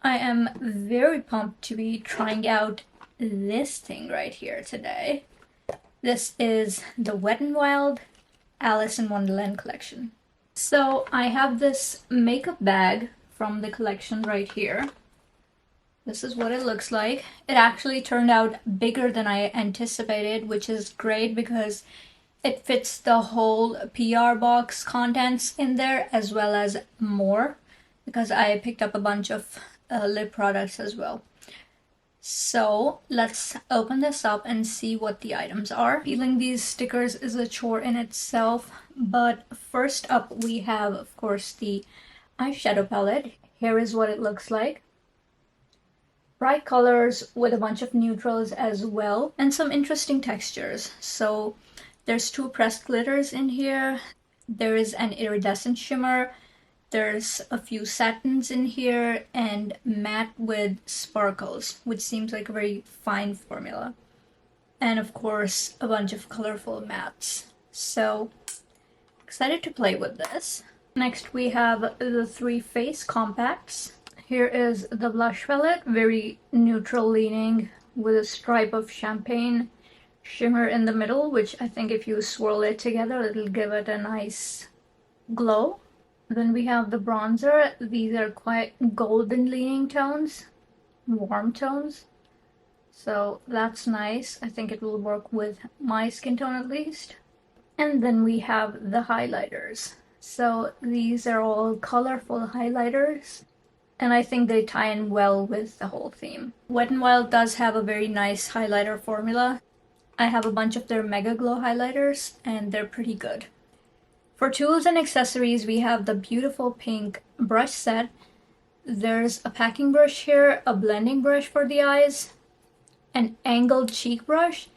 I am very pumped to be trying out this thing right here today. This is the Wet n Wild Alice in Wonderland collection. So I have this makeup bag from the collection right here. This is what it looks like. It actually turned out bigger than I anticipated, which is great because it fits the whole PR box contents in there as well as more, because I picked up a bunch of lip products as well. So let's open this up and see what the items are. Peeling these stickers is a chore in itself, but first up we have, of course, the eyeshadow palette. Here is what it looks like. Bright colors with a bunch of neutrals as well, and some interesting textures. So there's two pressed glitters in here. There is an iridescent shimmer. There's a few satins in here and matte with sparkles, which seems like a very fine formula. And of course, a bunch of colorful mattes. So excited to play with this. Next we have the three face compacts. Here is the blush palette, very neutral leaning with a stripe of champagne shimmer in the middle, which I think if you swirl it together, it'll give it a nice glow. Then we have the bronzer. These are quite golden leaning tones, warm tones. So that's nice. I think it will work with my skin tone at least. And then we have the highlighters. So these are all colorful highlighters, and I think they tie in well with the whole theme. Wet n Wild does have a very nice highlighter formula. I have a bunch of their Mega Glow highlighters, and they're pretty good. For tools and accessories, we have the beautiful pink brush set. There's a packing brush here, a blending brush for the eyes, an angled cheek brush,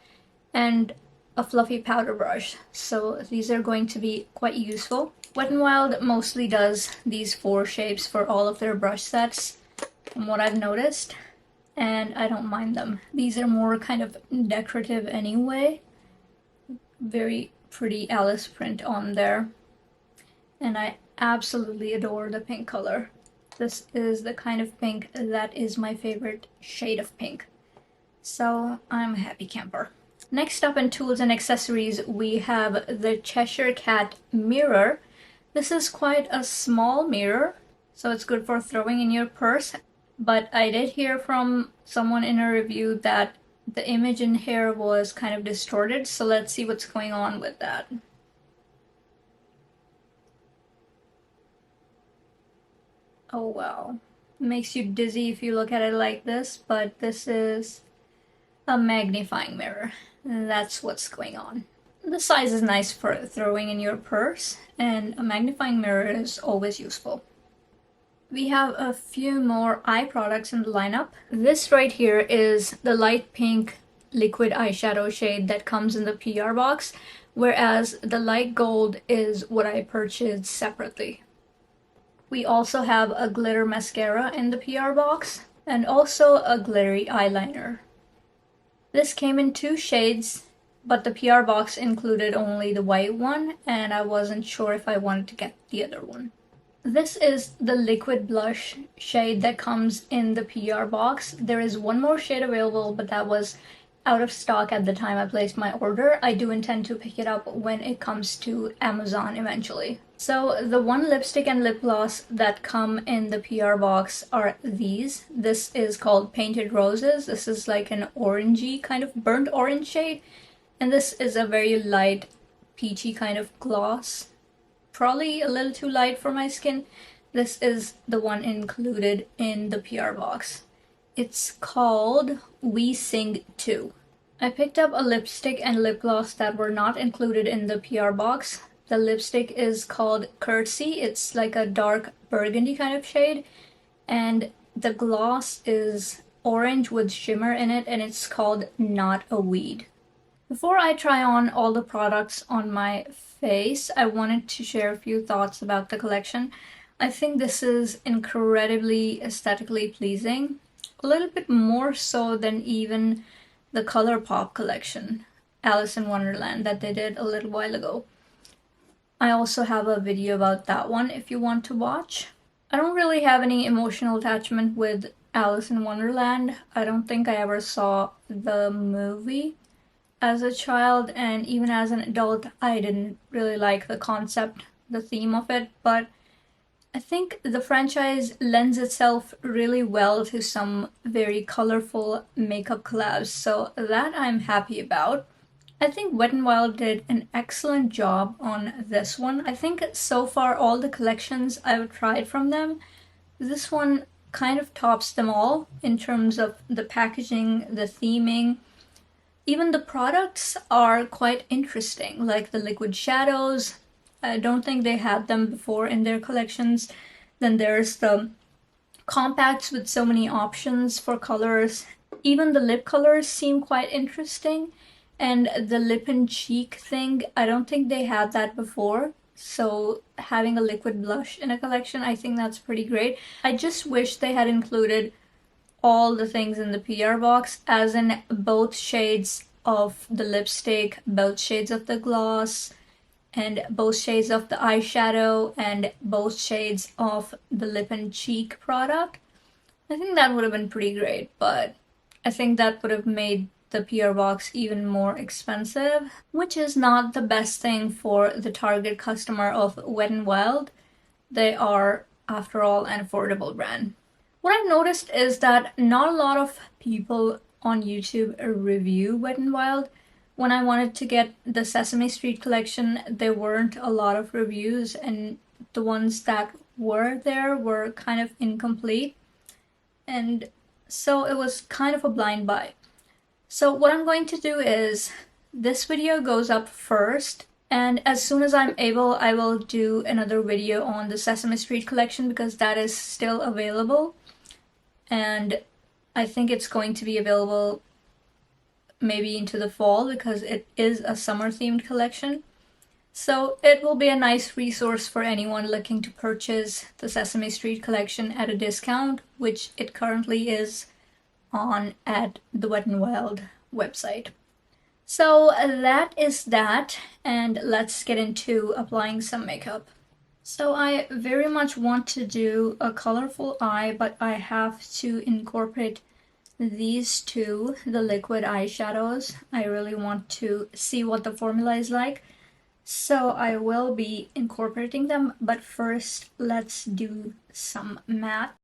and a fluffy powder brush. So these are going to be quite useful. Wet n Wild mostly does these four shapes for all of their brush sets, from what I've noticed, and I don't mind them. These are more kind of decorative anyway. Very pretty Alice print on there, and I absolutely adore the pink color. This is the kind of pink that is my favorite shade of pink, so I'm a happy camper. Next up in tools and accessories, we have the Cheshire Cat mirror. This is quite a small mirror, so it's good for throwing in your purse, but I did hear from someone in a review that the image in here was kind of distorted, so let's see what's going on with that. Oh wow. Makes you dizzy if you look at it like this, but this is a magnifying mirror. That's what's going on. The size is nice for throwing in your purse, and a magnifying mirror is always useful. We have a few more eye products in the lineup. This right here is the light pink liquid eyeshadow shade that comes in the PR box, whereas the light gold is what I purchased separately. We also have a glitter mascara in the PR box, and also a glittery eyeliner. This came in two shades, but the PR box included only the white one, and I wasn't sure if I wanted to get the other one. This is the liquid blush shade that comes in the PR box. There is one more shade available, but that was out of stock at the time I placed my order. I do intend to pick it up when it comes to Amazon eventually. So the one lipstick and lip gloss that come in the PR box are these. This is called Painted Roses. This is like an orangey kind of burnt orange shade, and this is a very light peachy kind of gloss. Probably a little too light for my skin. This is the one included in the PR box. It's called We Sing 2. I picked up a lipstick and lip gloss that were not included in the PR box. The lipstick is called Curtsy. It's like a dark burgundy kind of shade, and the gloss is orange with shimmer in it, and it's called Not a Weed. Before I try on all the products on my face, I wanted to share a few thoughts about the collection. I think this is incredibly aesthetically pleasing, a little bit more so than even the ColourPop collection, Alice in Wonderland, that they did a little while ago. I also have a video about that one if you want to watch. I don't really have any emotional attachment with Alice in Wonderland. I don't think I ever saw the movie as a child, and even as an adult, I didn't really like the concept, the theme of it, but I think the franchise lends itself really well to some very colorful makeup collabs, so that I'm happy about. I think Wet n Wild did an excellent job on this one. I think so far all the collections I've tried from them, this one kind of tops them all in terms of the packaging, the theming. Even the products are quite interesting, like the liquid shadows. I don't think they had them before in their collections. Then there's the compacts with so many options for colors. Even the lip colors seem quite interesting. And the lip and cheek thing, I don't think they had that before. So having a liquid blush in a collection, I think that's pretty great. I just wish they had included all the things in the PR box, as in both shades of the lipstick, both shades of the gloss, and both shades of the eyeshadow, and both shades of the lip and cheek product. I think that would have been pretty great, but I think that would have made the PR box even more expensive, which is not the best thing for the target customer of Wet n Wild. They are, after all, an affordable brand. What I've noticed is that not a lot of people on YouTube review Wet n Wild. When I wanted to get the Sesame Street collection, there weren't a lot of reviews, and the ones that were there were kind of incomplete. And so it was kind of a blind buy. So what I'm going to do is, this video goes up first, and as soon as I'm able, I will do another video on the Sesame Street collection because that is still available. And I think it's going to be available maybe into the fall because it is a summer themed collection. So it will be a nice resource for anyone looking to purchase the Sesame Street collection at a discount, which it currently is on at the Wet n Wild website. So that is that, and let's get into applying some makeup. So I very much want to do a colorful eye, but I have to incorporate these two, the liquid eyeshadows. I really want to see what the formula is like. So I will be incorporating them, but first let's do some matte.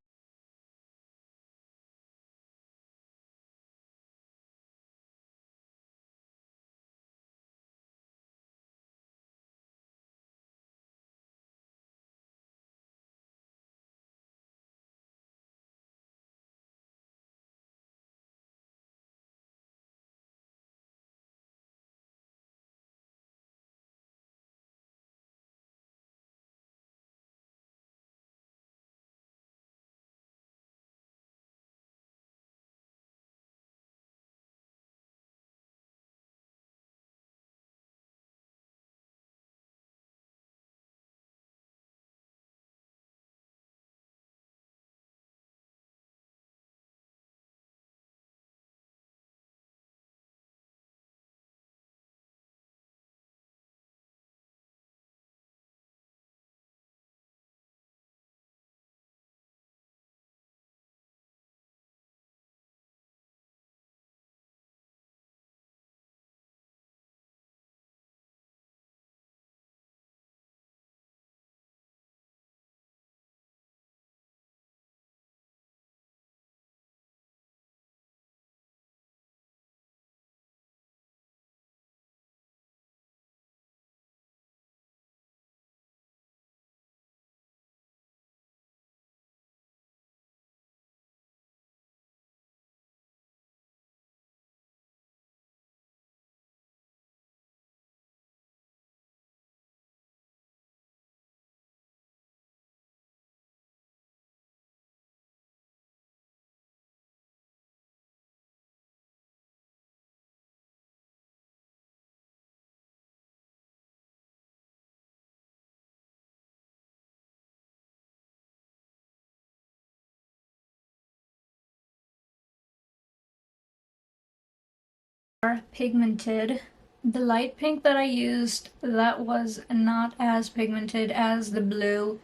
Pigmented. The light pink that I used, that was not as pigmented as the blue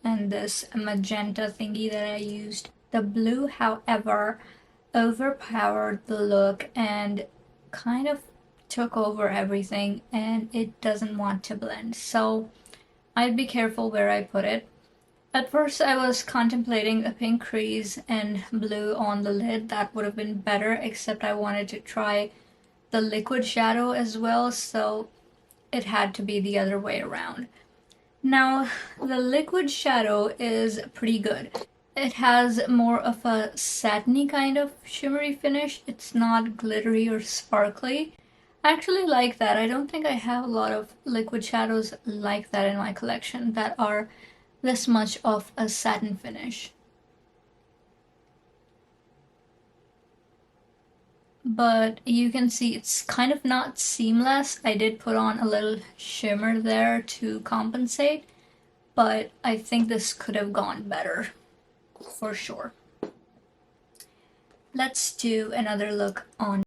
and this magenta thingy that I used. The blue, however, overpowered the look and kind of took over everything, and it doesn't want to blend. So I'd be careful where I put it. At first I was contemplating a pink crease and blue on the lid. That would have been better, except I wanted to try the liquid shadow as well, so it had to be the other way around. Now, the liquid shadow is pretty good. It has more of a satiny kind of shimmery finish. It's not glittery or sparkly. I actually like that. I don't think I have a lot of liquid shadows like that in my collection that are this much of a satin finish. But you can see it's kind of not seamless. I did put on a little shimmer there to compensate, but I think this could have gone better for sure. Let's do another look on.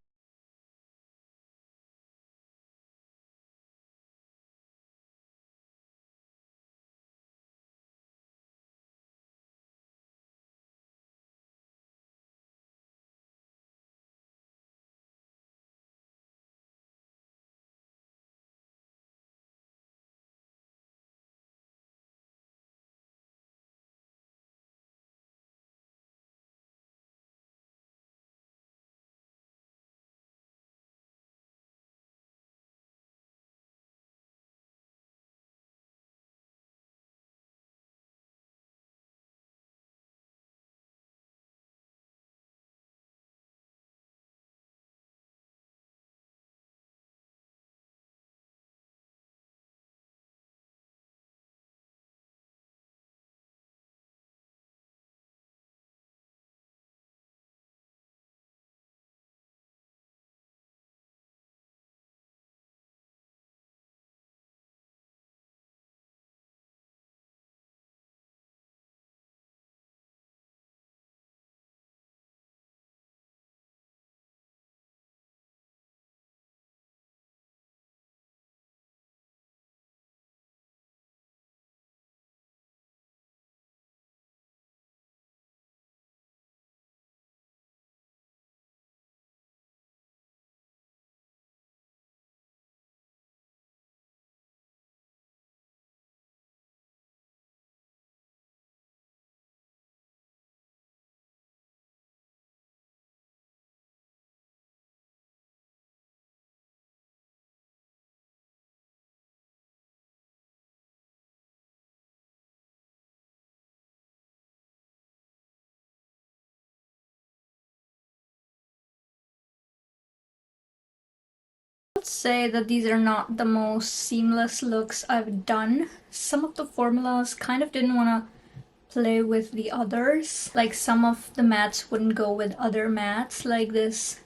Let's say that these are not the most seamless looks I've done. Some of the formulas kind of didn't want to play with the others. Like some of the mattes wouldn't go with other mattes, like this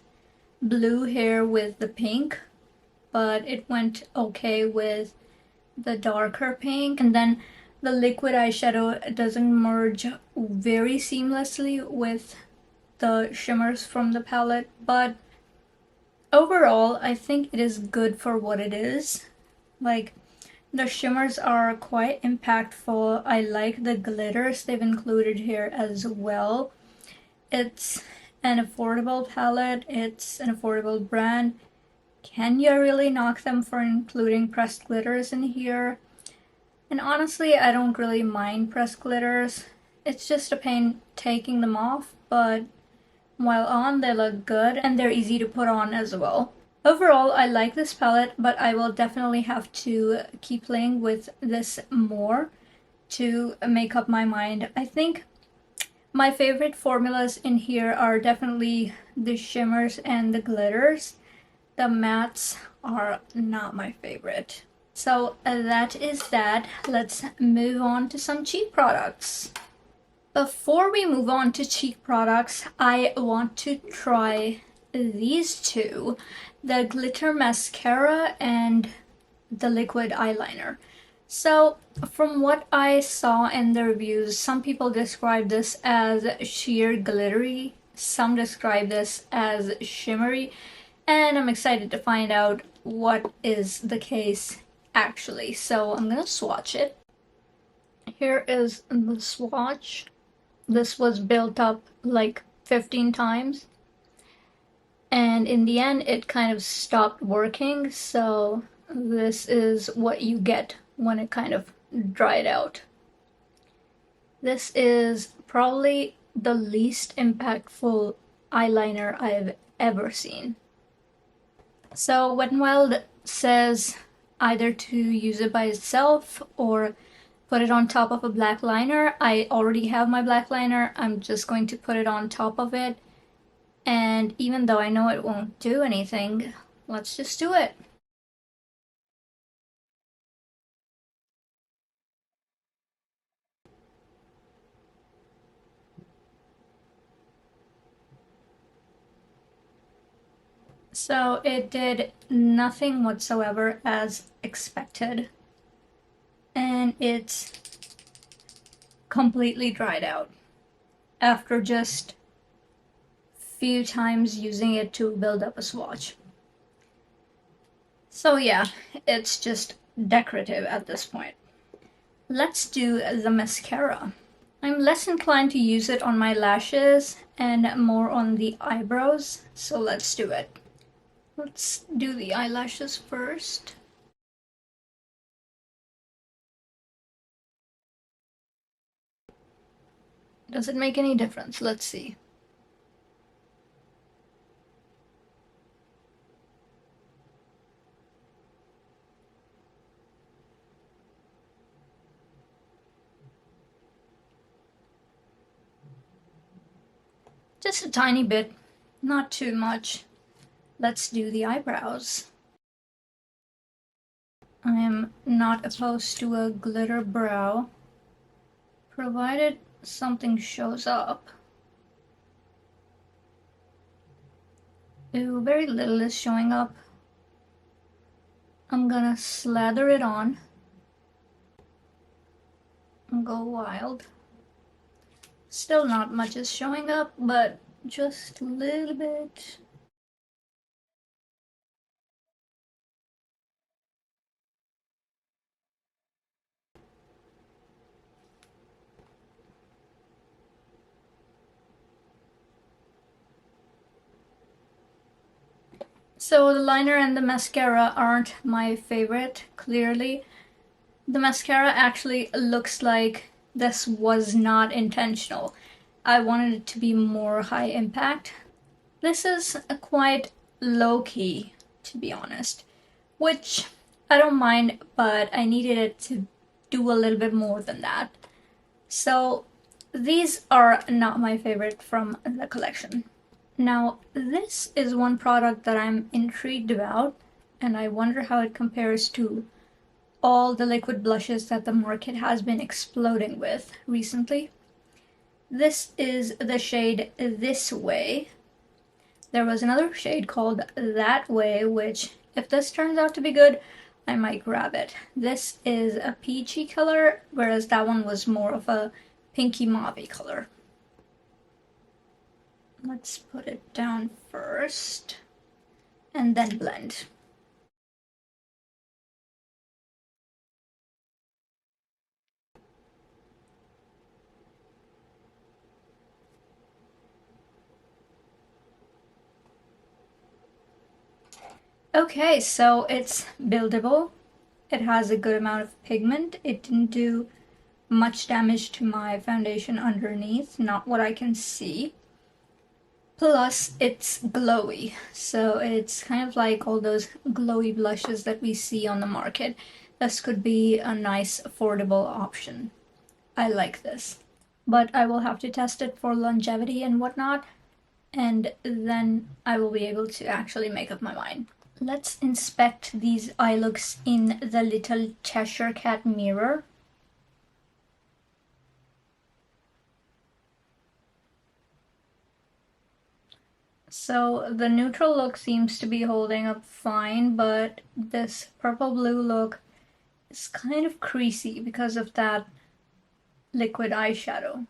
blue here with the pink, but it went okay with the darker pink. And then the liquid eyeshadow doesn't merge very seamlessly with the shimmers from the palette, but overall I think it is good for what it is. Like, the shimmers are quite impactful. I like the glitters they've included here as well. It's an affordable palette, it's an affordable brand. Can you really knock them for including pressed glitters in here? And honestly, I don't really mind pressed glitters. It's just a pain taking them off, but while on they look good and they're easy to put on as well. Overall, I like this palette, but I will definitely have to keep playing with this more to make up my mind. I think my favorite formulas in here are definitely the shimmers and the glitters. The mattes are not my favorite. So that is that. Let's move on to some cheek products. Before we move on to cheek products, I want to try these two, the glitter mascara and the liquid eyeliner. So from what I saw in the reviews, some people describe this as sheer glittery, some describe this as shimmery, and I'm excited to find out what is the case actually. So I'm gonna swatch it. Here is the swatch. This was built up like 15 times, and in the end it kind of stopped working, so this is what you get when it kind of dried out. This is probably the least impactful eyeliner I've ever seen. So Wet n Wild says either to use it by itself or put it on top of a black liner. I already have my black liner. I'm just going to put it on top of it. And even though I know it won't do anything, let's just do it. So it did nothing whatsoever as expected. And it's completely dried out after just few times using it to build up a swatch. So yeah, it's just decorative at this point. Let's do the mascara. I'm less inclined to use it on my lashes and more on the eyebrows, so let's do it. Let's do the eyelashes first. Does it make any difference? Let's see. Just a tiny bit, not too much. Let's do the eyebrows. I am not opposed to a glitter brow, provided something shows up. Ooh, very little is showing up. I'm gonna slather it on and go wild. Still not much is showing up, but just a little bit. So the liner and the mascara aren't my favorite, clearly. The mascara actually looks like this was not intentional. I wanted it to be more high impact. This is quite low-key, to be honest, which I don't mind, but I needed it to do a little bit more than that. So these are not my favorite from the collection. Now, this is one product that I'm intrigued about, and I wonder how it compares to all the liquid blushes that the market has been exploding with recently. This is the shade This Way. There was another shade called That Way, which, if this turns out to be good, I might grab it. This is a peachy color, whereas that one was more of a pinky mauve color. Let's put it down first and then blend. Okay, so it's buildable. It has a good amount of pigment. It didn't do much damage to my foundation underneath, not what I can see. Plus, it's glowy, so it's kind of like all those glowy blushes that we see on the market. This could be a nice, affordable option. I like this. But I will have to test it for longevity and whatnot, and then I will be able to actually make up my mind. Let's inspect these eye looks in the little Cheshire Cat mirror. So the neutral look seems to be holding up fine, but this purple blue look is kind of creasy because of that liquid eyeshadow.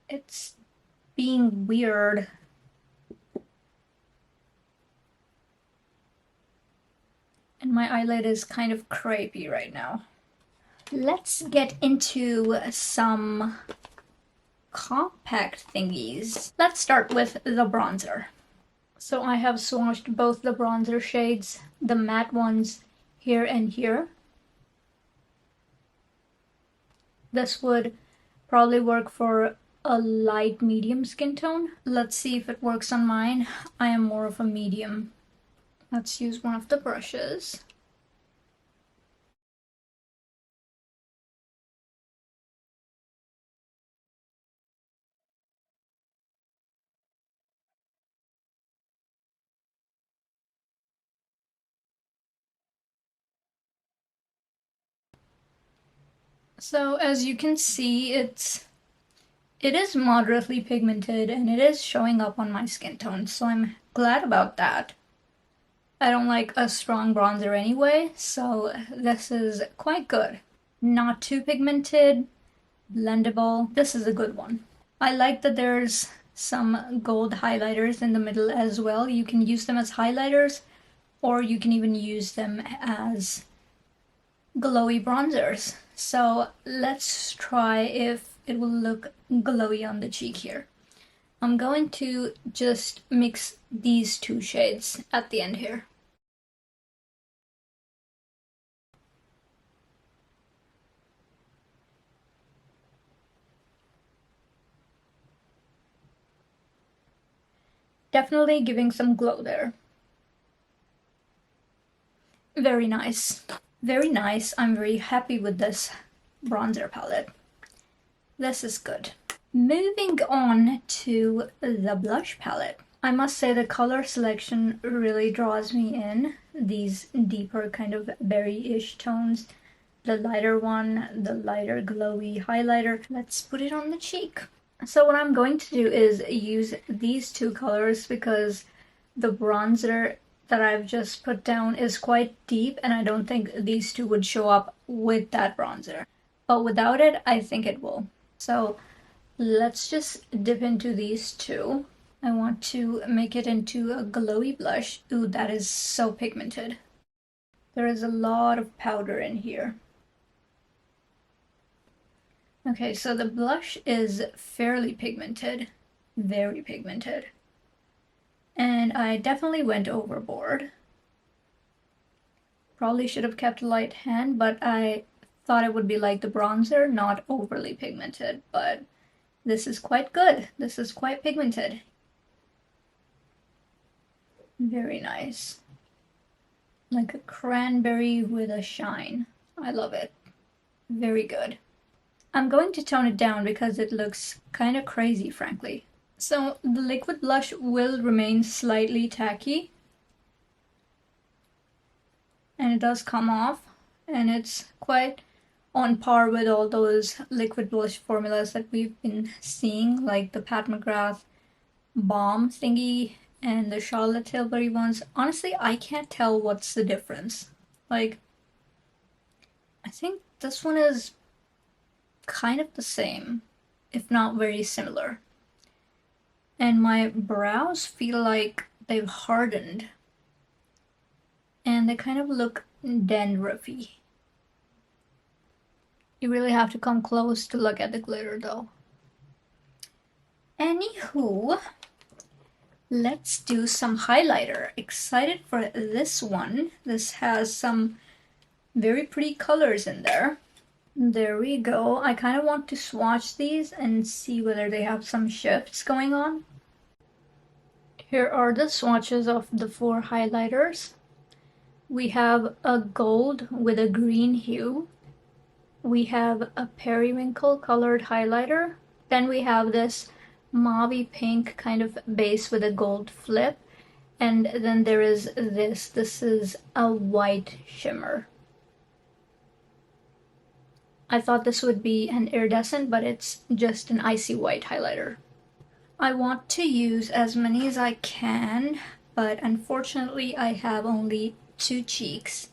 It's being weird. And my eyelid is kind of crepey right now. Let's get into some compact thingies. Let's start with the bronzer. So I have swatched both the bronzer shades, the matte ones here and here. This would probably work for a light medium skin tone. Let's see if it works on mine. I am more of a medium. Let's use one of the brushes. So as you can see, it is moderately pigmented and it is showing up on my skin tone, so I'm glad about that. I don't like a strong bronzer anyway, so this is quite good. Not too pigmented, blendable. This is a good one. I like that there's some gold highlighters in the middle as well. You can use them as highlighters, or you can even use them as glowy bronzers. So let's try if it will look glowy on the cheek here. I'm going to just mix these two shades at the end here. Definitely giving some glow there. Very nice. Very nice. I'm very happy with this bronzer palette. This is good. Moving on to the blush palette. I must say the color selection really draws me in. These deeper kind of berry-ish tones. The lighter one, the lighter glowy highlighter. Let's put it on the cheek. So what I'm going to do is use these two colors because the bronzer that I've just put down is quite deep and I don't think these two would show up with that bronzer. But without it, I think it will. So let's just dip into these two. I want to make it into a glowy blush. Ooh, that is so pigmented. There is a lot of powder in here. Okay, so the blush is fairly pigmented, very pigmented. And I definitely went overboard. Probably should have kept a light hand, but I thought it would be like the bronzer, not overly pigmented, but this is quite good. This is quite pigmented. Very nice. Like a cranberry with a shine. I love it. Very good. I'm going to tone it down because it looks kind of crazy, frankly. So the liquid blush will remain slightly tacky. And it does come off. And it's quite on par with all those liquid blush formulas that we've been seeing, like the Pat McGrath Balm thingy and the Charlotte Tilbury ones. Honestly, I can't tell what's the difference. Like, I think this one is kind of the same, if not very similar. And my brows feel like they've hardened. And they kind of look dandruffy. You really have to come close to look at the glitter though. Anywho, let's do some highlighter. Excited for this one. This has some very pretty colors in there. There we go. I kind of want to swatch these and see whether they have some shifts going on. Here are the swatches of the 4 highlighters. We have a gold with a green hue. We have a periwinkle colored highlighter. Then we have this mauvey pink kind of base with a gold flip. And then there is this. This is a white shimmer. I thought this would be an iridescent, but it's just an icy white highlighter. I want to use as many as I can, but unfortunately I have only 2 cheeks.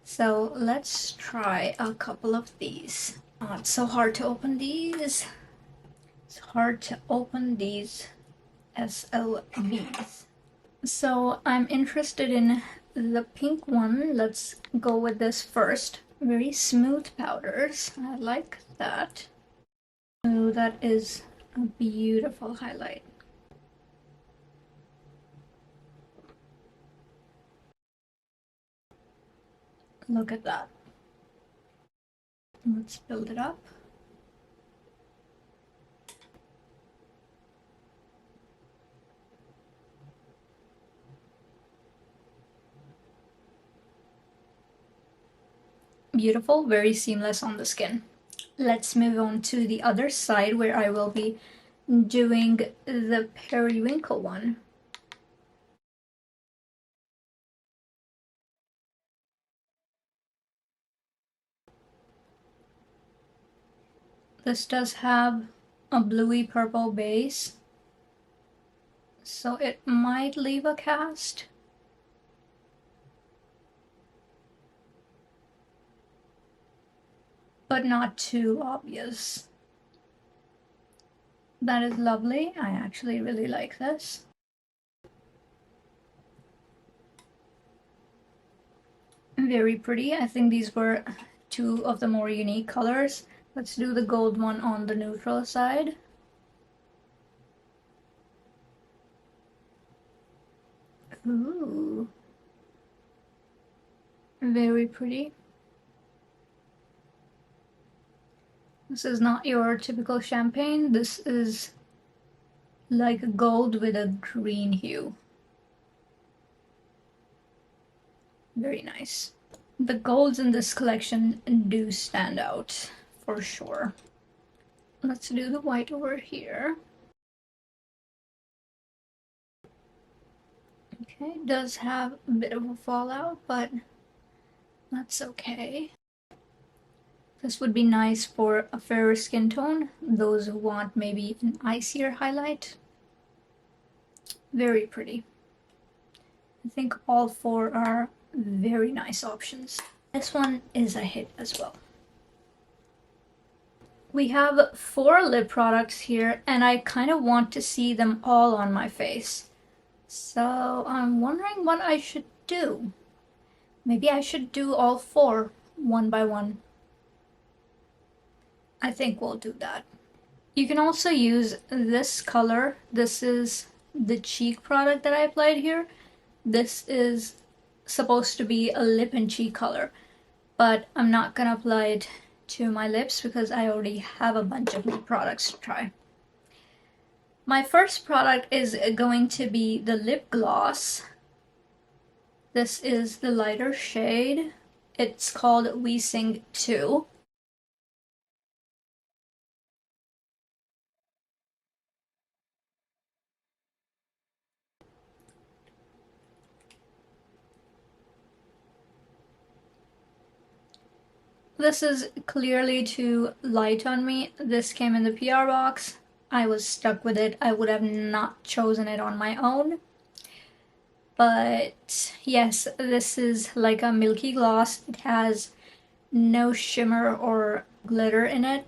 So let's try a couple of these. Oh, it's so hard to open these. It's hard to open these SLBs. So I'm interested in the pink one. Let's go with this first. Very smooth powders. I like that. Oh, that is a beautiful highlight. Look at that. Let's build it up. Beautiful, very seamless on the skin. Let's move on to the other side where I will be doing the periwinkle one. This does have a bluey purple base, so it might leave a cast. But not too obvious. That is lovely. I actually really like this. Very pretty. I think these were two of the more unique colors. Let's do the gold one on the neutral side. Ooh. Very pretty. This is not your typical champagne. This is like gold with a green hue. Very nice. The golds in this collection do stand out for sure. Let's do the white over here. Okay, it does have a bit of a fallout, but that's okay. This would be nice for a fairer skin tone, those who want maybe an icier highlight. Very pretty. I think all four are very nice options. This one is a hit as well. We have 4 lip products here, and I kind of want to see them all on my face. So I'm wondering what I should do. Maybe I should do all 4 one by one. I think we'll do that. You can also use this color. This is the cheek product that I applied here. This is supposed to be a lip and cheek color, but I'm not gonna apply it to my lips because I already have a bunch of lip products to try. My first product is going to be the lip gloss. This is the lighter shade. It's called We Sing 2. This is clearly too light on me. This came in the PR box. I was stuck with it. I would have not chosen it on my own. But yes, this is like a milky gloss. It has no shimmer or glitter in it.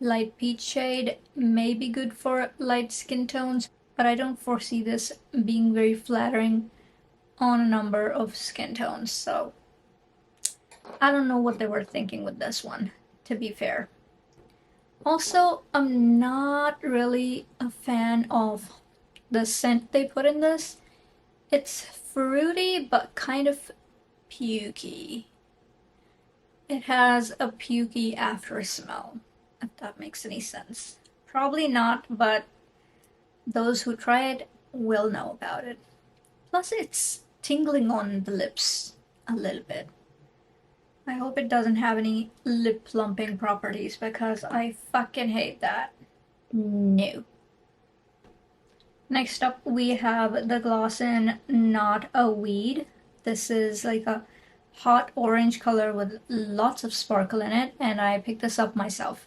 Light peach shade may be good for light skin tones, but I don't foresee this being very flattering on a number of skin tones, so I don't know what they were thinking with this one, to be fair. Also, I'm not really a fan of the scent they put in this. It's fruity, but kind of pukey. It has a pukey after smell, if that makes any sense. Probably not, but those who try it will know about it. Plus, it's tingling on the lips a little bit. I hope it doesn't have any lip plumping properties because I fucking hate that. No. Next up, we have the gloss in Not a Weed. This is like a hot orange color with lots of sparkle in it, and I picked this up myself.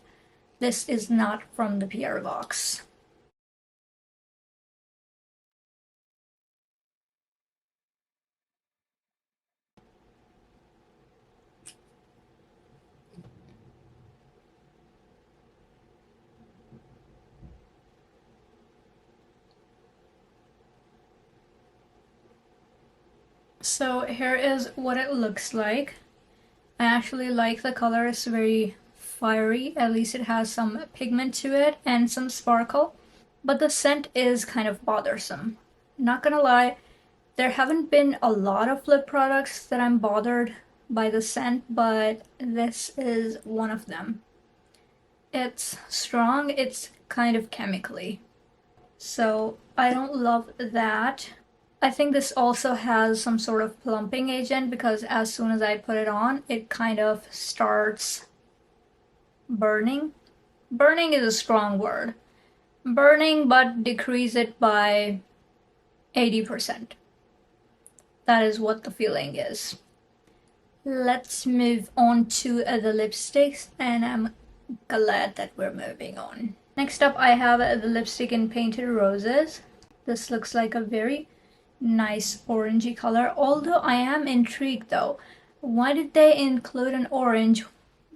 This is not from the PR box. So here is what it looks like. I actually like the color. It's very fiery. At least it has some pigment to it and some sparkle. But the scent is kind of bothersome. Not gonna lie, there haven't been a lot of lip products that I'm bothered by the scent, but this is one of them. It's strong, it's kind of chemically. So I don't love that. I think this also has some sort of plumping agent because as soon as I put it on, it kind of starts burning. Burning is a strong word. Burning, but decrease it by 80%. That is what the feeling is. Let's move on to the lipsticks, and I'm glad that we're moving on. Next up, I have the lipstick in Painted Roses. This looks like a very nice orangey color, although I am intrigued though. Why did they include an orange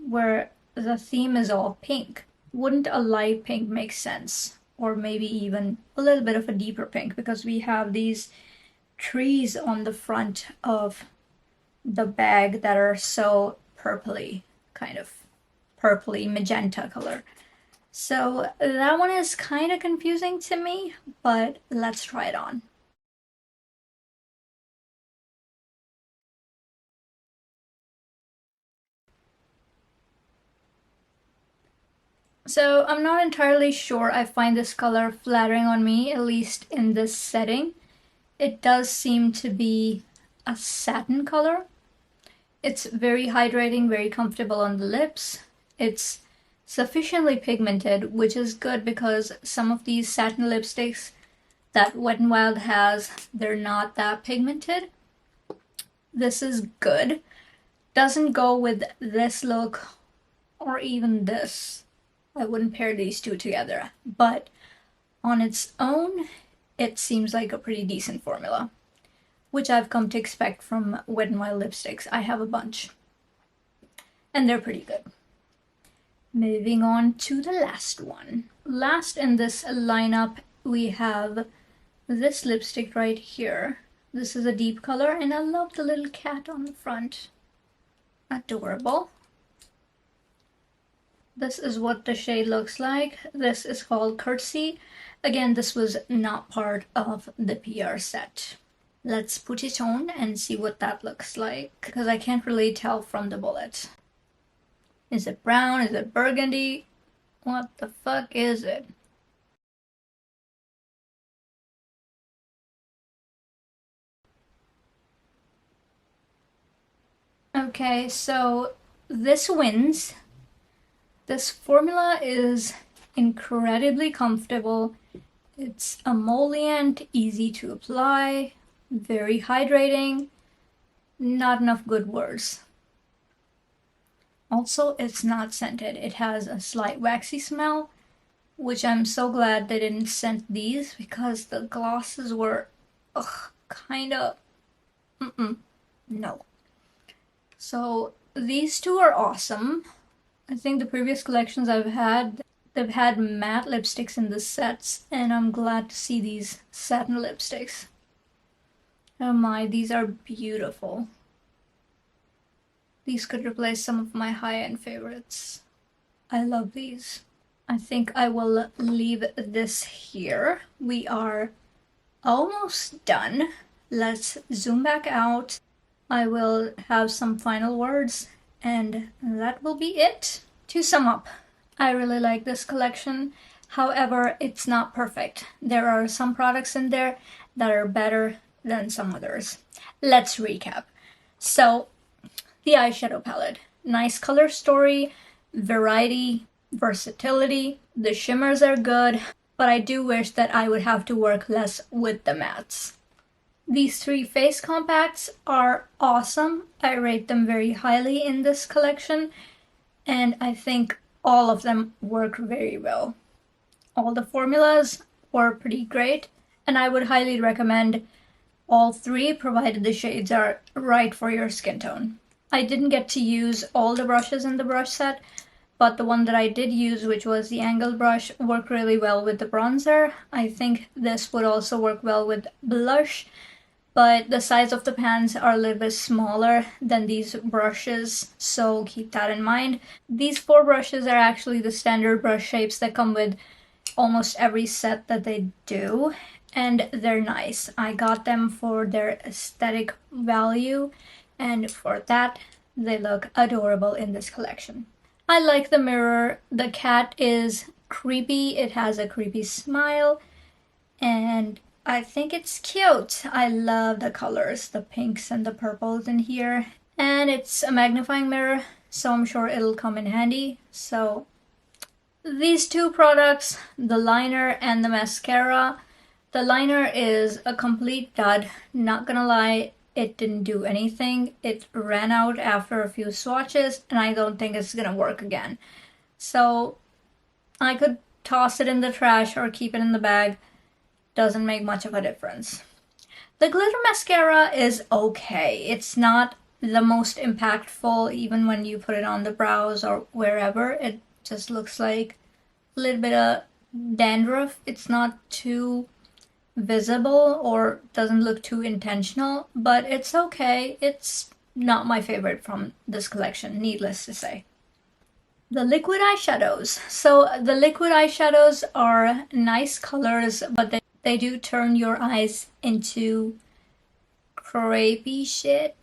where the theme is all pink? Wouldn't a light pink make sense? Or maybe even a little bit of a deeper pink, because we have these trees on the front of the bag that are so purpley, kind of purpley magenta color. So that one is kind of confusing to me, but let's try it on. So I'm not entirely sure I find this color flattering on me, at least in this setting. It does seem to be a satin color. It's very hydrating, very comfortable on the lips. It's sufficiently pigmented, which is good because some of these satin lipsticks that Wet n Wild has, they're not that pigmented. This is good. Doesn't go with this look or even this. I wouldn't pair these two together, but on its own, it seems like a pretty decent formula, which I've come to expect from Wet n Wild lipsticks. I have a bunch, and they're pretty good. Moving on to the last one. Last in this lineup, we have this lipstick right here. This is a deep color, and I love the little cat on the front. Adorable. This is what the shade looks like. This is called Curtsy. Again, this was not part of the PR set. Let's put it on and see what that looks like, because I can't really tell from the bullet. Is it brown? Is it burgundy? What the fuck is it? Okay, so this wins. This formula is incredibly comfortable. It's emollient, easy to apply, very hydrating. Not enough good words. Also, it's not scented. It has a slight waxy smell, which I'm so glad they didn't scent these because the glosses were, kind of, no. So these two are awesome. I think the previous collections I've had, they've had matte lipsticks in the sets, and I'm glad to see these satin lipsticks. Oh my, these are beautiful. These could replace some of my high-end favorites. I love these. I think I will leave this here. We are almost done. Let's zoom back out. I will have some final words, and that will be it. To sum up, I really like this collection. However, it's not perfect. There are some products in there that are better than some others. Let's recap. So, the eyeshadow palette. Nice color story, variety, versatility. The shimmers are good, but I do wish that I would have to work less with the mattes. These three face compacts are awesome. I rate them very highly in this collection, and I think all of them work very well. All the formulas were pretty great, and I would highly recommend all three, provided the shades are right for your skin tone. I didn't get to use all the brushes in the brush set, but the one that I did use, which was the angled brush, worked really well with the bronzer. I think this would also work well with blush, but the size of the pans are a little bit smaller than these brushes, so keep that in mind. These 4 brushes are actually the standard brush shapes that come with almost every set that they do, and they're nice. I got them for their aesthetic value, and for that, they look adorable in this collection. I like the mirror. The cat is creepy. It has a creepy smile, and I think it's cute. I love the colors, the pinks and the purples in here. And it's a magnifying mirror, so I'm sure it'll come in handy. So these 2 products, the liner and the mascara. The liner is a complete dud. Not gonna lie, it didn't do anything. It ran out after a few swatches, and I don't think it's gonna work again. So I could toss it in the trash or keep it in the bag. Doesn't make much of a difference. The glitter mascara is okay. It's not the most impactful even when you put it on the brows or wherever. It just looks like a little bit of dandruff. It's not too visible or doesn't look too intentional, but it's okay. It's not my favorite from this collection, needless to say. The liquid eyeshadows. So the liquid eyeshadows are nice colors, but they do turn your eyes into crepey shit.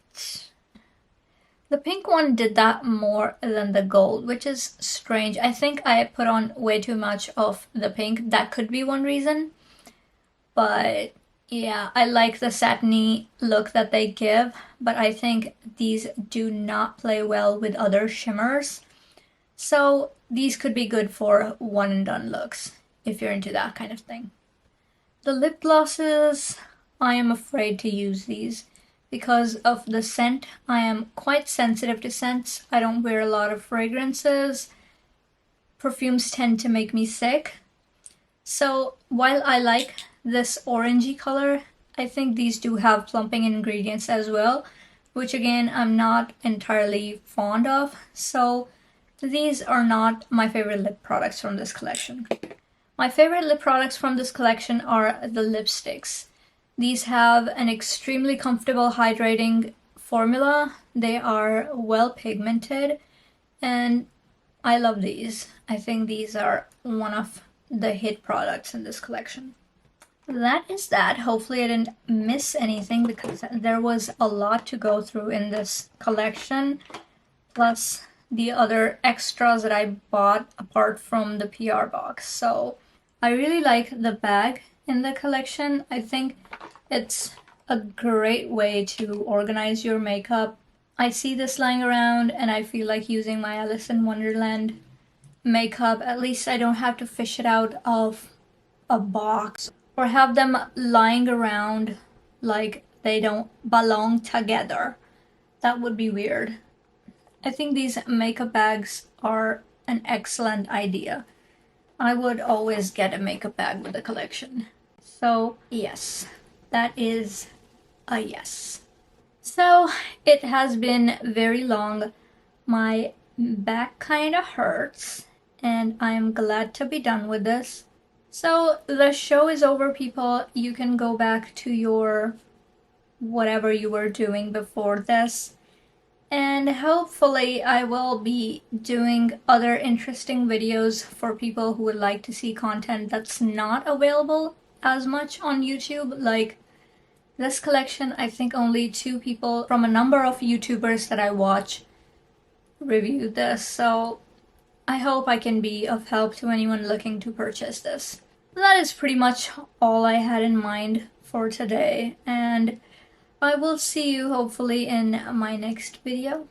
The pink one did that more than the gold, which is strange. I think I put on way too much of the pink. That could be one reason. But yeah, I like the satiny look that they give, but I think these do not play well with other shimmers. So these could be good for one and done looks, if you're into that kind of thing. The lip glosses, I am afraid to use these because of the scent. I am quite sensitive to scents. I don't wear a lot of fragrances. Perfumes tend to make me sick. So while I like this orangey color, I think these do have plumping ingredients as well, which again, I'm not entirely fond of. So these are not my favorite lip products from this collection. My favorite lip products from this collection are the lipsticks. These have an extremely comfortable hydrating formula. They are well pigmented, and I love these. I think these are one of the hit products in this collection. That is that. Hopefully I didn't miss anything because there was a lot to go through in this collection, plus the other extras that I bought apart from the PR box. So I really like the bag in the collection. I think it's a great way to organize your makeup. I see this lying around and I feel like using my Alice in Wonderland makeup. At least I don't have to fish it out of a box or have them lying around like they don't belong together. That would be weird. I think these makeup bags are an excellent idea. I would always get a makeup bag with the collection. So yes, that is a yes. So it has been very long. My back kind of hurts and I'm glad to be done with this. So the show is over, people. You can go back to your whatever you were doing before this. And hopefully I will be doing other interesting videos for people who would like to see content that's not available as much on YouTube. Like this collection, I think only 2 people from a number of YouTubers that I watch reviewed this. So I hope I can be of help to anyone looking to purchase this. That is pretty much all I had in mind for today. And I will see you hopefully in my next video.